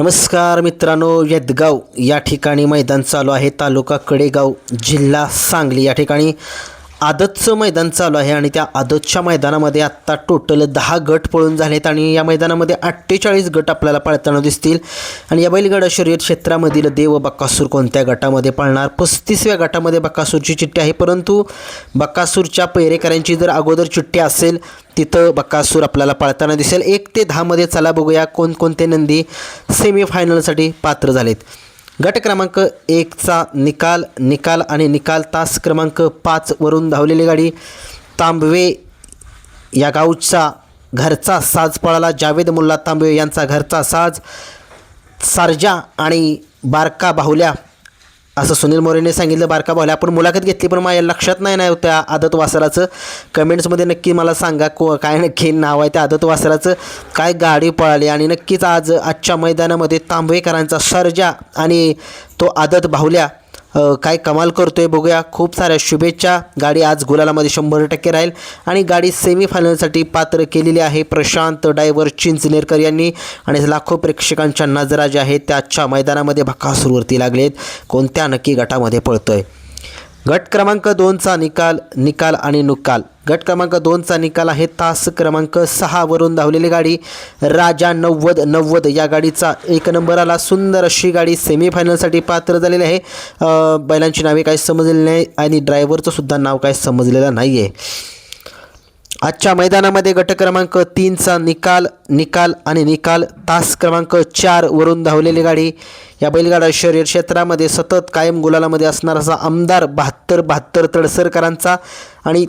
नमस्कार मित्रांनो, यदगाव या ठिकाणी मैदान चालू आहे. तालुका कडेगाव, जिल्हा सांगली. या ठिकाणी आदतचं मैदान चालू आहे आणि त्या आदतच्या मैदानामध्ये आत्ता टोटल 10 गट पळून झालेत आणि या मैदानामध्ये 48 गट आपल्याला पळताना दिसतील. आणि या बैलगाडा शर्यत क्षेत्रामधील देव बकासूर कोणत्या गटामध्ये पळणार? 35व्या गटामध्ये बकासूरची चिठ्ठी आहे, परंतु बकासूरच्या पैरेकरांची जर अगोदर चिठ्ठी असेल तिथं बकासूर आपल्याला पळताना दिसेल. 1 ते 10 मध्ये चला बघूया कोणकोणते नंदी सेमीफायनलसाठी पात्र झालेत. गट क्रमांक 1चा निकाल तास क्रमांक 5 वरून धावलेली गाडी तांबवे या गावचा घरचा साज पळाला. जावेद मुल्ला तांबवे यांचा घरचा साज. सारजा आणि बारका बाहुल्या असं सुनील मोरेने सांगितलं. बारका बाहुल्या आपण मुलाखत घेतली, पण माझ्या लक्षात नाही त्या आदत वासराचं. कमेंट्समध्ये नक्की मला सांगा काय नक्की नाव आहे त्या आदत वासराचं, काय गाडी पळाली. आणि नक्कीच आजच्या मैदानामध्ये तांबवेकरांचा सर्जा आणि तो आदत बाहुल्या काय कमाल करतोय बघूया. खूप साऱ्या शुभेच्छा. गाडी आज गुलालामध्ये 100% राहील आणि गाडी सेमीफायनलसाठी पात्र केलेली आहे प्रशांत डायव्हर चिंचनेरकर यांनी. आणि लाखो प्रेक्षकांच्या नजरा ज्या आहेत त्या आजच्या मैदानामध्ये बकासूरवरती लागलेत. कोणत्या नक्की गटामध्ये पळतोय? गट क्रमांक 2चा निकाल आणि नुकाल. गट क्रमांक 2चा निकाल आहे तास क्रमांक 6 वरून धावलेली गाडी राजा 90 या गाडीचा 1 नंबर आला. सुंदर अशी गाडी सेमीफायनलसाठी पात्र झालेली आहे. बैलांची नावे काही समजलेली नाही आणि ड्रायव्हरचं सुद्धा नाव काही समजलेलं नाही आहे. आजच्या मैदानामध्ये गट क्रमांक 3चा निकाल तास क्रमांक 4 वरून धावलेली गाडी या बैलगाडा शर्यत क्षेत्रामध्ये सतत कायम गुलालामध्ये असणारा असा आमदार 72 तळसरकरांचा आणि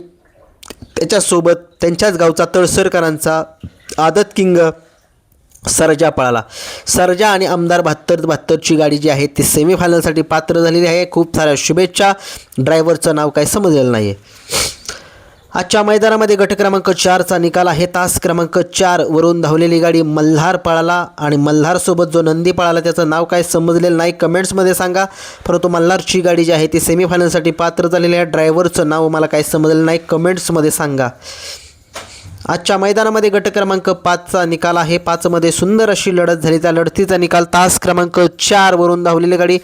त्याच्यासोबत त्यांच्याच गावचा तळसरकरांचा आदत किंग सर्जा पळाला. सर्जा आणि आमदार 72ची गाडी जी आहे ती सेमीफायनलसाठी पात्र झालेली आहे. खूप साऱ्या शुभेच्छा. ड्रायव्हरचं नाव काही समजलेलं नाही आहे. आजच्या मैदानामध्ये गट क्रमांक 4चा निकाल आहे तास क्रमांक 4 वरून धावलेली गाडी मल्हार पळाला आणि मल्हारसोबत जो नंदी पळाला त्याचं नाव काय समजलेलं नाही, कमेंट्समध्ये सांगा. परंतु मल्हारची गाडी जी आहे ती सेमीफायनलसाठी पात्र झालेली आहे. ड्रायव्हरचं नाव मला काय समजलेलं नाही, कमेंट्समध्ये सांगा. आजच्या मैदानामध्ये गट क्रमांक 5चा निकाल आहे. 5मध्ये सुंदर अशी लढत झाली. त्या लढतीचा निकाल तास क्रमांक 4 वरून धावलेली गाडी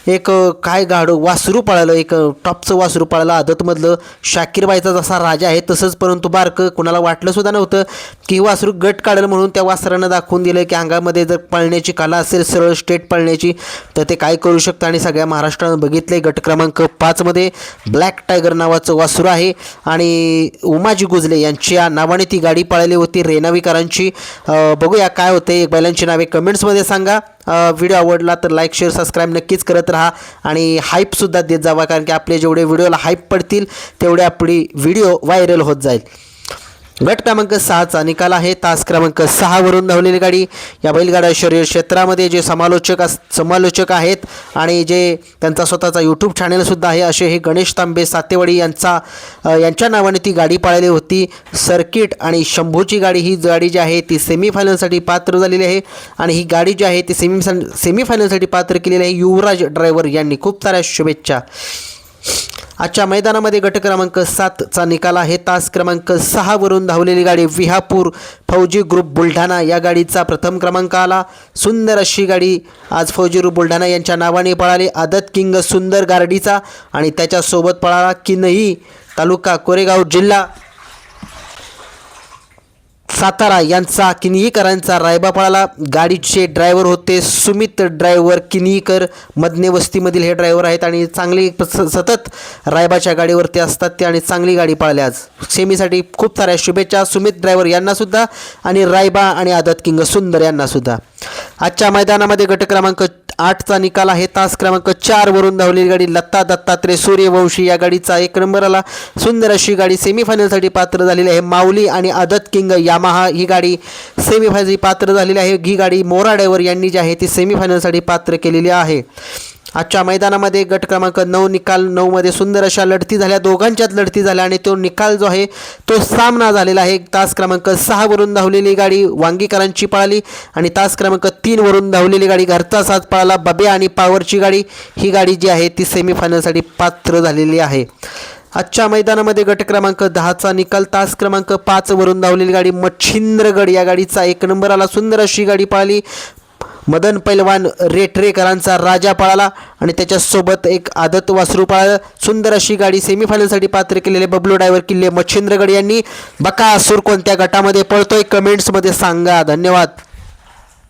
एक काय गाडं वासरू पळालं, एक टॉपचं वासरू पळालं आदतमधलं. शाकीरबाईचा जसा राजा आहे तसंच, परंतु बारकं कोणाला वाटलं सुद्धा नव्हतं की वासरू गट काढेल, म्हणून त्या वासरानं दाखवून दिलं की अंगामध्ये जर पळण्याची कला असेल सरळ स्ट्रेट पळण्याची तर ते काय करू शकतं. आणि सगळ्या महाराष्ट्रानं बघितले. गट क्रमांक 5मध्ये ब्लॅक टायगर नावाचं वासरू आहे आणि उमाजी गुजले यांच्या नावाने ती गाडी पळाली होती रेणावीकरांची. बघूया काय होते. बैलांची नावे कमेंट्समध्ये सांगा. व्हिडिओ आवडला तर लाईक शेअर सबस्क्राईब नक्कीच करत राहा आणि हाईपसुद्धा देत जावा, कारण की आपले जेवढे व्हिडिओला हाईप पडतील तेवढे आपली व्हिडिओ व्हायरल होत जाईल. गट क्रमांक 6चा निकाल आहे तास क्रमांक 6 वरून धावलेली गाडी या बैलगाडा शर्यत क्षेत्रामध्ये जे समालोचक आहेत आणि जे त्यांचा स्वतःचा यूट्यूब चॅनलसुद्धा आहे असे हे गणेश तांबे सातेवाडी यांच्या नावाने ती गाडी पळाली होती. सर्किट आणि शंभूची गाडी ही गाडी जी आहे ती सेमीफायनलसाठी पात्र झालेली आहे आणि ही गाडी जी आहे ती सेमीफायनलसाठी पात्र केलेली आहे. युवराज ड्रायव्हर यांनी खूप साऱ्या शुभेच्छा. आजच्या मैदानामध्ये गट क्रमांक 7चा निकाल आहे तास क्रमांक 6 वरून धावलेली गाडी विहापूर फौजी ग्रुप बुलढाणा या गाडीचा प्रथम क्रमांक आला. सुंदर अशी गाडी आज फौजी ग्रुप बुलढाणा यांच्या नावाने पळाली. आदत किंग सुंदर गार्डीचा आणि त्याच्यासोबत पळाला किनई तालुका कोरेगाव जिल्हा सातारा यांचा किनईकरांचा रायबा पळाला. गाडीचे ड्रायव्हर होते सुमित ड्रायव्हर किनईकर, मदने वस्तीमधील हे ड्रायव्हर आहेत आणि चांगली सतत रायबाच्या गाडीवरती असतात ते आणि चांगली गाडी पळाली. आज सेमीसाठी खूप साऱ्या शुभेच्छा सुमित ड्रायव्हर यांनासुद्धा आणि रायबा आणि आदत किंग सुंदर यांनासुद्धा. आजच्या मैदानामध्ये गट क्रमांक 8चा निकाल आहे तास क्रमांक 4 वरून धावलेली गाडी लता दत्तात्रय सूर्यवंशी या गाडीचा 1 नंबर आला. सुंदर अशी गाडी सेमीफायनलसाठी पात्र झालेली आहे. माऊली आणि आदत किंग यामाहा ही गाडी सेमीफायनलसाठी पात्र झालेली आहे. ही गाडी मोरा ड्रायव्हर यांनी जी आहे ती सेमीफायनलसाठी पात्र केलेली आहे. आजच्या मैदानामध्ये गट क्रमांक 9 निकाल 9मध्ये सुंदर अशा लढती झाल्या. दोघांच्यात लढती झाल्या आणि तो निकाल जो आहे तो सामना झालेला आहे. तास क्रमांक 6 वरून धावलेली गाडी वांगीकरांची पळाली आणि तास क्रमांक 3 वरून धावलेली गाडी घरचा साथ पळाला बबे आणि पावरची गाडी. ही गाडी जी आहे ती सेमीफायनलसाठी पात्र झालेली आहे. आजच्या मैदानामध्ये गट क्रमांक 10चा निकाल तास क्रमांक 5 वरून धावलेली गाडी मच्छिंद्रगड या गाडीचा 1 नंबर आला. सुंदर अशी गाडी पळाली. मदन पैलवान रेटरेकरांचा राजा पळाला आणि त्याच्यासोबत एक आदत वासरू पळालं. सुंदर अशी गाडी सेमीफायनलसाठी पात्र केलेले बबलू ड्रायव्हर किल्ले मच्छिंद्रगड यांनी. बकासूर कोणत्या गटामध्ये पळतोय कमेंट्समध्ये सांगा. धन्यवाद.